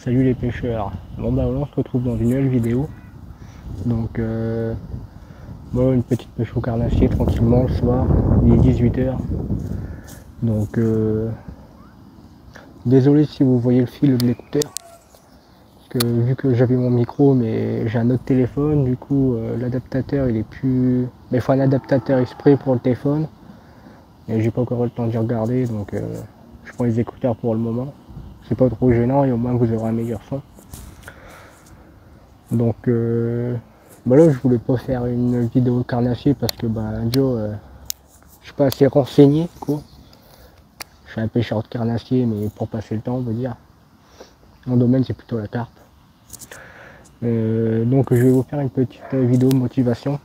Salut les pêcheurs. Bon bah on se retrouve dans une nouvelle vidéo. Donc bon, une petite pêche au carnassier tranquillement le soir, il est 18 h. Donc désolé si vous voyez le fil de l'écouteur. Parce que vu que j'avais mon micro mais j'ai un autre téléphone, du coup l'adaptateur il est plus. Mais il faut un adaptateur exprès pour le téléphone. Et j'ai pas encore eu le temps d'y regarder, donc je prends les écouteurs pour le moment. C'est pas trop gênant et au moins vous aurez un meilleur son. Donc bah là je voulais pas faire une vidéo carnassier parce que bah Joe je suis pas assez renseigné quoi. Je suis un pêcheur de carnassier mais pour passer le temps on va dire. Mon domaine c'est plutôt la carpe. Donc je vais vous faire une petite vidéo de motivation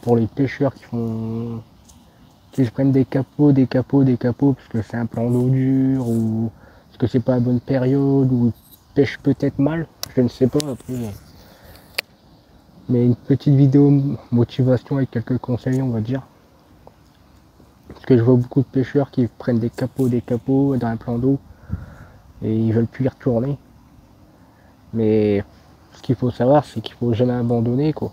pour les pêcheurs qui se prennent des capots parce que c'est un plan d'eau dur ou parce que c'est pas la bonne période ou ils pêchent peut-être mal, je ne sais pas après. Mais une petite vidéo motivation avec quelques conseils on va dire. Parce que je vois beaucoup de pêcheurs qui prennent des capots dans un plan d'eau et ils veulent plus y retourner. Mais ce qu'il faut savoir c'est qu'il faut jamais abandonner quoi.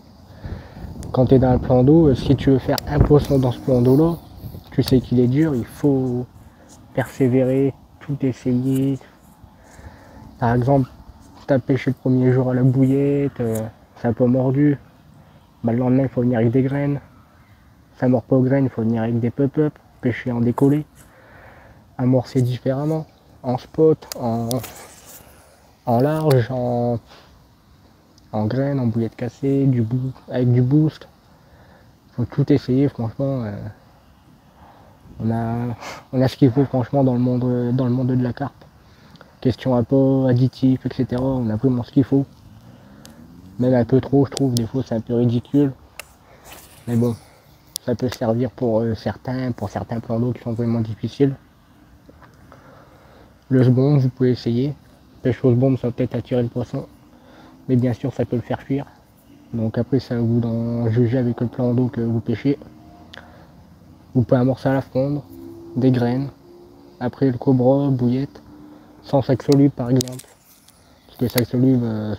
Quand tu es dans un plan d'eau, si tu veux faire un poisson dans ce plan d'eau là, tu sais qu'il est dur, il faut persévérer, tout essayer. Par exemple, tu as pêché le premier jour à la bouillette, ça n'a pas mordu. Bah, le lendemain il faut venir avec des graines. Ça mord pas aux graines, il faut venir avec des pop-up, pêcher en décollé, amorcer différemment, en spot, en large, en graines, en bouillette cassée, avec du boost. Faut tout essayer franchement. On a ce qu'il faut franchement dans le monde de la carpe. Question apport, additifs, etc. On a vraiment ce qu'il faut. Même un peu trop je trouve, des fois c'est un peu ridicule. Mais bon, ça peut servir pour certains plans d'eau qui sont vraiment difficiles. Le sbombe, vous pouvez essayer. Pêche au sbombe, ça va peut-être attirer le poisson. Mais bien sûr, ça peut le faire fuir. Donc après, c'est à vous d'en juger avec le plan d'eau que vous pêchez. Vous pouvez amorcer à la fronde, des graines. Après, le cobra, bouillette, sans sac soluble par exemple. Parce que le sac soluble,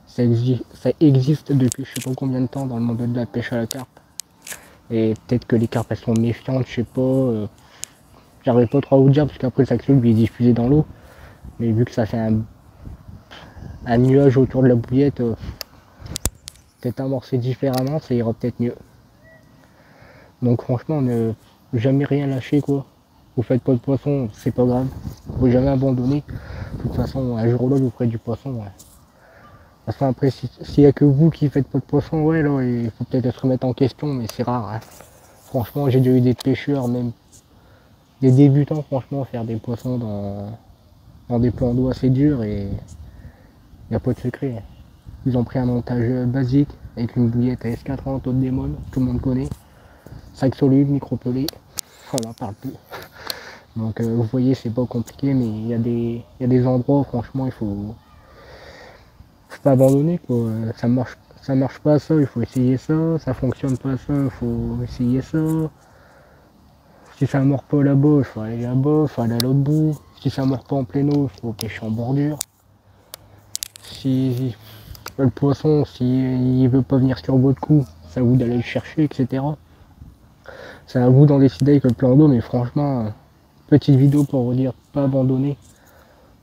ça existe depuis je sais pas combien de temps dans le monde de la pêche à la carpe. Et peut-être que les carpes elles sont méfiantes, je sais pas. J'arrive pas trop à vous dire parce qu'après le sac soluble il est diffusé dans l'eau. Mais vu que ça fait un nuage autour de la bouillette, peut-être amorcer différemment, ça ira peut-être mieux. Donc franchement, ne jamais rien lâcher quoi. Vous faites pas de poisson, c'est pas grave. Faut jamais abandonner. De toute façon, un jour ou l'autre, vous ferez du poisson. Ouais. De toute façon, après, s'il y a que vous qui faites pas de poisson, ouais, là, il faut peut-être se remettre en question, mais c'est rare. Hein. Franchement, j'ai déjà eu des pêcheurs, même des débutants, franchement, faire des poissons dans des plans d'eau assez durs et il n'y a pas de secret. Ils ont pris un montage basique avec une bouillette à S40 haute démon, tout le monde connaît. Sac soluble, micro-pelé, on n'en parle plus. Donc vous voyez, c'est pas compliqué, mais il y a des endroits où franchement il faut pas abandonner quoi. Ça marche pas ça, il faut essayer ça fonctionne pas ça, il faut essayer ça. Si ça mord pas là-bas, il faut aller là-bas, il faut aller à l'autre bout. Si ça mord pas en plein eau, il faut pêcher en bordure. Si le poisson, s'il veut pas venir sur votre coup, c'est à vous d'aller le chercher, etc. C'est à vous d'en décider avec le plan d'eau, mais franchement, petite vidéo pour vous dire pas abandonner.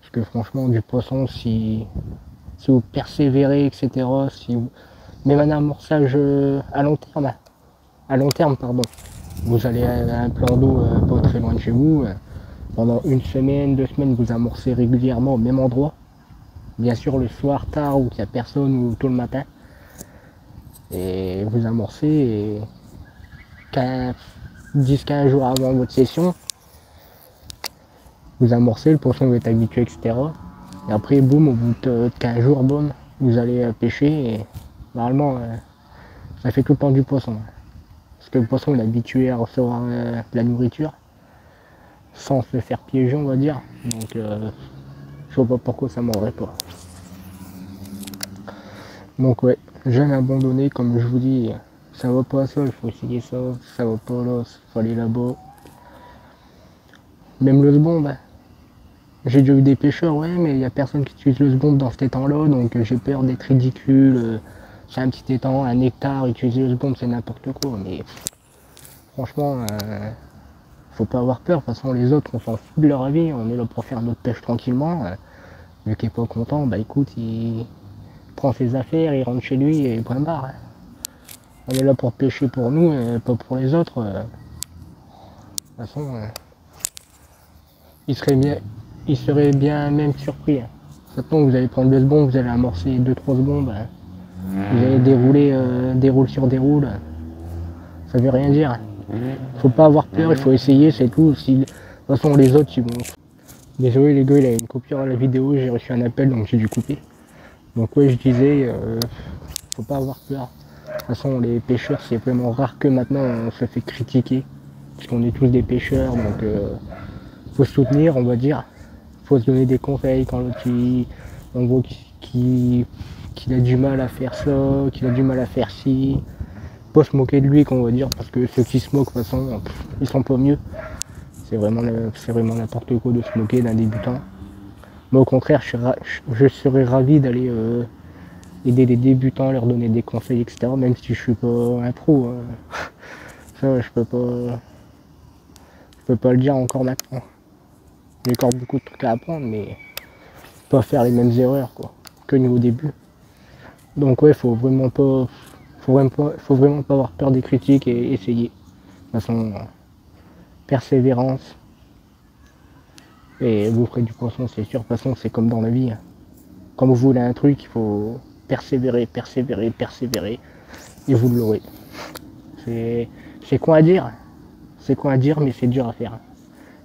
Parce que franchement, du poisson, si vous persévérez, etc., même un amorçage à long terme, pardon, vous allez à un plan d'eau pas très loin de chez vous, pendant une semaine, 2 semaines, vous amorcez régulièrement au même endroit. Bien sûr, le soir, tard, où il n'y a personne, ou tôt le matin. Et vous amorcez, et 10-15 jours avant votre session, vous amorcez, le poisson va être habitué, etc. Et après, boum, au bout de 15 jours, boum, vous allez pêcher et normalement, ça fait tout le temps du poisson. Parce que le poisson il est habitué à recevoir de la nourriture sans se faire piéger, on va dire. Donc, je vois pas pourquoi ça m'aurait pas. Donc, ouais, jamais abandonné, comme je vous dis, ça va pas ça, il faut essayer ça, ça va pas là, il faut aller là-bas. Même le bon, ben, J'ai déjà eu des pêcheurs, ouais, mais il n'y a personne qui utilise le sbomb dans cet étang-là, donc j'ai peur d'être ridicule. C'est un petit étang, un hectare, utiliser le sbomb, c'est n'importe quoi. Mais franchement, faut pas avoir peur. De toute façon, les autres, on s'en fout de leur avis. On est là pour faire notre pêche tranquillement. Lui qui est pas content, bah écoute, il prend ses affaires, il rentre chez lui et point barre. On est là pour pêcher pour nous et pas pour les autres. De toute façon, il serait bien même surpris. Maintenant, vous allez prendre 2 secondes, vous allez amorcer 2-3 secondes, vous allez dérouler déroule sur déroule. Ça veut rien dire. Faut pas avoir peur, il faut essayer, c'est tout. Si, de toute façon, les autres, ils vont. Désolé les gars, il y a une coupure à la vidéo, j'ai reçu un appel donc j'ai dû couper. Donc ouais, je disais, faut pas avoir peur. De toute façon, les pêcheurs, c'est vraiment rare que maintenant on se fait critiquer. Parce qu'on est tous des pêcheurs, donc faut se soutenir, on va dire. Faut se donner des conseils quand l'autre on voit qu'il a du mal à faire ça, qu'il a du mal à faire ci. Pas se moquer de lui, qu'on va dire, parce que ceux qui se moquent, de toute façon, ils sont pas mieux. C'est vraiment n'importe quoi de se moquer d'un débutant. Moi au contraire, je serais ravi d'aller aider les débutants, leur donner des conseils, etc. Même si je suis pas un pro. Ça, je peux pas le dire encore maintenant. J'ai encore beaucoup de trucs à apprendre, mais pas faire les mêmes erreurs quoi, que nous au début. Donc ouais, faut vraiment pas avoir peur des critiques et essayer. De toute façon, persévérance. Et vous ferez du poisson, c'est sûr. De toute façon, c'est comme dans la vie. Quand vous voulez un truc, il faut persévérer, persévérer, persévérer. Et vous l'aurez. C'est quoi à dire. C'est quoi à dire, mais c'est dur à faire.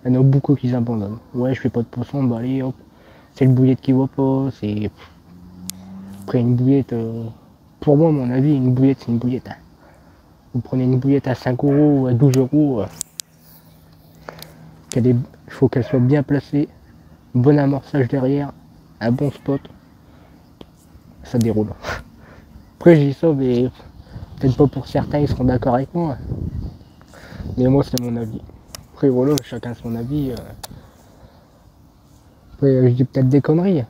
Il y en a beaucoup qui abandonnent. Ouais, je fais pas de poisson, bah allez hop. C'est le bouillette qui va pas. C'est. Après une bouillette. Pour moi, à mon avis, une bouillette, c'est une bouillette. Vous prenez une bouillette à 5 euros ou à 12 euros. Il faut qu'elle soit bien placée. Bon amorçage derrière. Un bon spot. Ça déroule. Après, je dis ça, mais peut-être pas pour certains, ils seront d'accord avec moi. Mais moi, c'est mon avis. Après, voilà, chacun son avis. Après, je dis peut-être des conneries.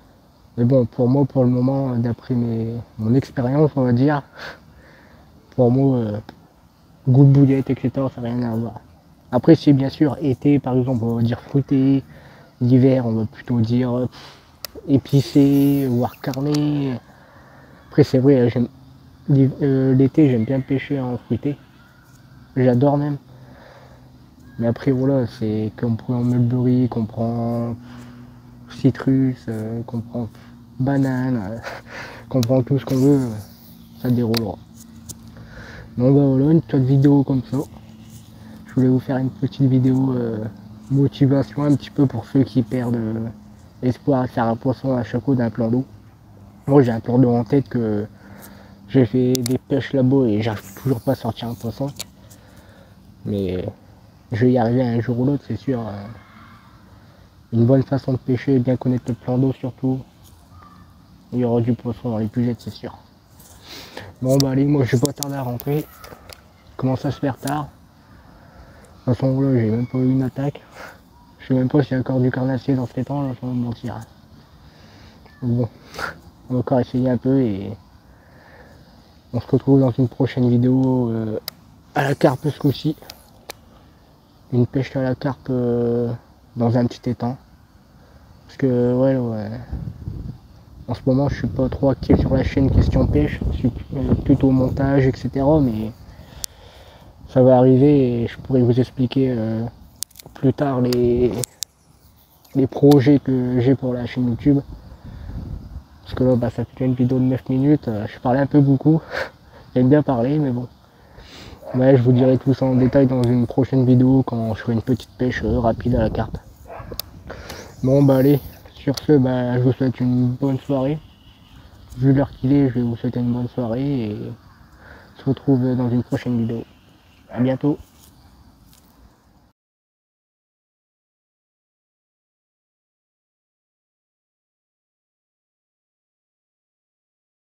Mais bon, pour moi, pour le moment, d'après mon expérience, on va dire, pour moi, goût de bouillette, etc., ça n'a rien à voir. Après, si bien sûr, été, par exemple, on va dire fruité, l'hiver, on va plutôt dire épicé, voire carné. Après, c'est vrai, l'été, j'aime bien pêcher en fruité. J'adore même. Mais après, voilà, c'est qu'on prend mulberry, qu'on prend citrus, qu'on prend banane, qu'on prend tout ce qu'on veut, ça déroulera. Donc bah voilà, une petite vidéo comme ça. Je voulais vous faire une petite vidéo motivation un petit peu pour ceux qui perdent espoir à faire un poisson à chaque coup d'un plan d'eau. Moi j'ai un plan d'eau en tête que j'ai fait des pêches là-bas et j'arrive toujours pas à sortir un poisson. Mais je vais y arriver un jour ou l'autre, c'est sûr. Une bonne façon de pêcher, bien connaître le plan d'eau surtout. Il y aura du poisson dans les pugettes, c'est sûr. Bon bah allez, moi je vais pas tarder à rentrer. Il commence à se faire tard. De toute façon là, j'ai même pas eu une attaque. Je sais même pas s'il y a encore du carnassier dans cet étang là, sans me mentir. Bon, on va encore essayer un peu et on se retrouve dans une prochaine vidéo à la carpe ce coup-ci. Une pêche à la carpe dans un petit étang. Parce que ouais, en ce moment je suis pas trop actif sur la chaîne question pêche, je suis plutôt montage, etc. Mais ça va arriver et je pourrais vous expliquer plus tard les projets que j'ai pour la chaîne YouTube. Parce que là bah, ça fait une vidéo de 9 minutes, je parlais un peu beaucoup, j'aime bien parler mais bon. Ouais, je vous dirai tout ça en détail dans une prochaine vidéo quand je ferai une petite pêche rapide à la carpe. Bon bah allez, sur ce bah, je vous souhaite une bonne soirée. Vu l'heure qu'il est, je vais vous souhaiter une bonne soirée et on se retrouve dans une prochaine vidéo. A bientôt.